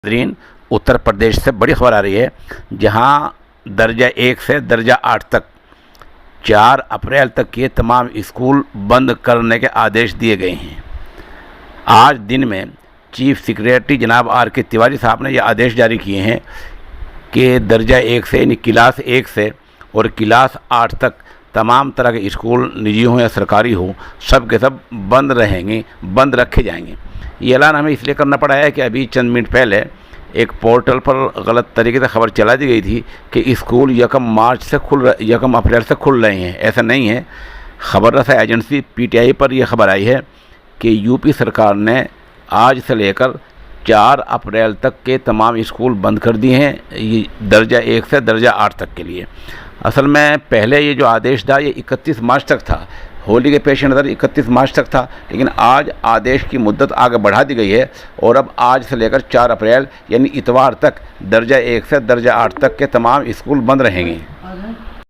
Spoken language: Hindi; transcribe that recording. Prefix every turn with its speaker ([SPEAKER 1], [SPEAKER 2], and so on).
[SPEAKER 1] नाज़रीन, उत्तर प्रदेश से बड़ी खबर आ रही है, जहां दर्जा 1 से दर्जा 8 तक 4 अप्रैल तक के तमाम स्कूल बंद करने के आदेश दिए गए हैं। आज दिन में चीफ सेक्रेटरी जनाब R.K. तिवारी साहब ने यह आदेश जारी किए हैं कि दर्जा 1 से यानी क्लास 1 से और क्लास 8 तक तमाम तरह के स्कूल निजी हों या सरकारी हो, सब के सब बंद रहेंगे, बंद रखे जाएंगे। ये ऐलान हमें इसलिए करना पड़ा है कि अभी चंद मिनट पहले एक पोर्टल पर गलत तरीके से खबर चला दी गई थी कि स्कूल 1 अप्रैल से खुल रहे हैं। ऐसा नहीं है। खबर रसा एजेंसी PTI पर यह खबर आई है कि यूपी सरकार ने आज से लेकर 4 अप्रैल तक के तमाम स्कूल बंद कर दिए हैं, ये दर्जा 1 से दर्जा 8 तक के लिए। असल में पहले ये जो आदेश था ये 31 मार्च तक था, होली के पेश नज़र 31 मार्च तक था, लेकिन आज आदेश की मुद्दत आगे बढ़ा दी गई है और अब आज से लेकर 4 अप्रैल यानी इतवार तक दर्जा 1 से दर्जा 8 तक के तमाम स्कूल बंद रहेंगे।